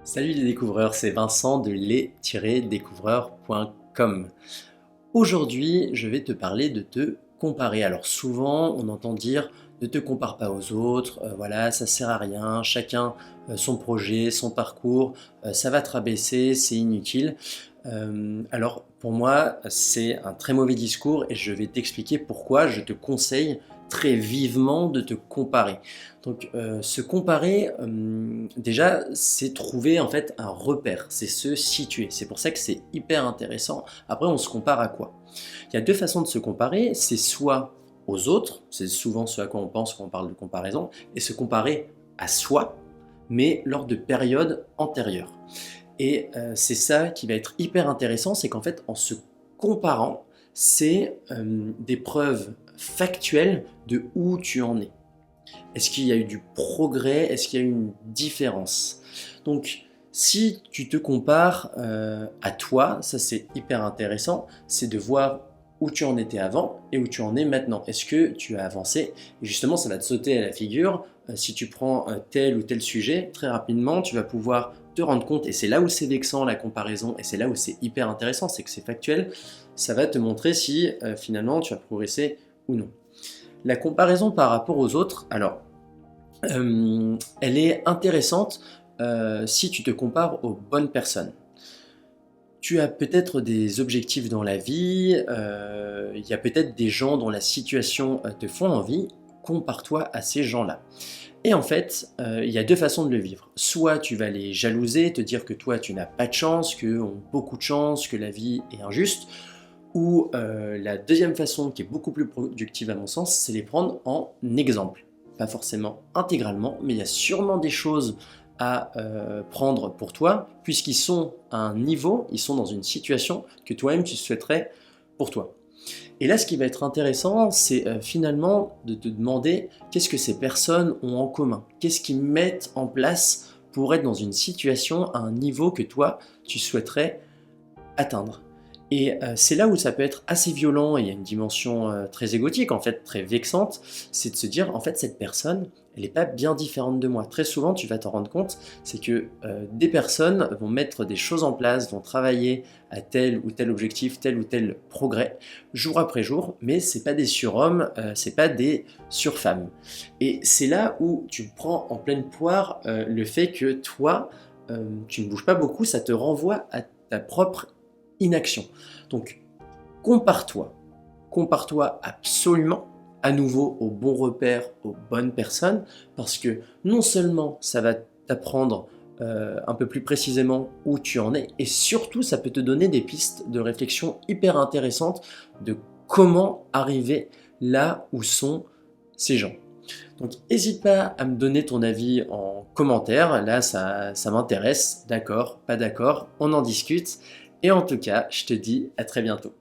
Salut les découvreurs, c'est Vincent de les-découvreurs.com. Aujourd'hui, je vais te parler de te comparer. Alors souvent, on entend dire ne te compare pas aux autres, voilà, ça sert à rien, chacun son projet, son parcours, ça va te rabaisser, c'est inutile. Alors pour moi, c'est un très mauvais discours et je vais t'expliquer pourquoi je te conseille très vivement de te comparer. Donc se comparer, déjà, c'est trouver en fait un repère, c'est se situer. C'est pour ça que c'est hyper intéressant. Après, on se compare à quoi? Il y a deux façons de se comparer, c'est soit aux autres, c'est souvent ce à quoi on pense quand on parle de comparaison, et se comparer à soi, mais lors de périodes antérieures. Et c'est ça qui va être hyper intéressant, c'est qu'en fait, en se comparant, c'est des preuves factuelles de où tu en es. Est-ce qu'il y a eu du progrès? Est-ce qu'il y a eu une différence? Donc, si tu te compares à toi, ça c'est hyper intéressant, c'est de voir où tu en étais avant et où tu en es maintenant. Est-ce que tu as avancé? Et justement, ça va te sauter à la figure. Si tu prends tel ou tel sujet, très rapidement, tu vas pouvoir te rendre compte, et c'est là où c'est vexant la comparaison, et c'est là où c'est hyper intéressant, c'est que c'est factuel, ça va te montrer si finalement tu as progressé ou non. La comparaison par rapport aux autres, alors, elle est intéressante si tu te compares aux bonnes personnes. Tu as peut-être des objectifs dans la vie, il y a peut-être des gens dont la situation te font envie, compare-toi à ces gens-là. Et en fait, il y a deux façons de le vivre. Soit tu vas les jalouser, te dire que toi tu n'as pas de chance, qu'eux ont beaucoup de chance, que la vie est injuste, ou la deuxième façon qui est beaucoup plus productive à mon sens, c'est les prendre en exemple. Pas forcément intégralement, mais il y a sûrement des choses à prendre pour toi, puisqu'ils sont à un niveau, ils sont dans une situation que toi-même tu souhaiterais pour toi. Et là, ce qui va être intéressant, c'est finalement de te demander qu'est-ce que ces personnes ont en commun, qu'est-ce qu'ils mettent en place pour être dans une situation à un niveau que toi, tu souhaiterais atteindre. Et c'est là où ça peut être assez violent, et il y a une dimension très égotique, en fait, très vexante, c'est de se dire, en fait, cette personne, elle n'est pas bien différente de moi. Très souvent, tu vas t'en rendre compte, c'est que des personnes vont mettre des choses en place, vont travailler à tel ou tel objectif, tel ou tel progrès, jour après jour, mais c'est pas des surhommes, c'est pas des surfemmes. Et c'est là où tu prends en pleine poire le fait que toi, tu ne bouges pas beaucoup, ça te renvoie à ta propre inaction. Donc, compare-toi. Compare-toi absolument, à nouveau, aux bons repères, aux bonnes personnes, parce que non seulement ça va t'apprendre un peu plus précisément où tu en es, et surtout ça peut te donner des pistes de réflexion hyper intéressantes de comment arriver là où sont ces gens. Donc n'hésite pas à me donner ton avis en commentaire, là ça m'intéresse, d'accord, pas d'accord, on en discute. Et en tout cas, je te dis à très bientôt.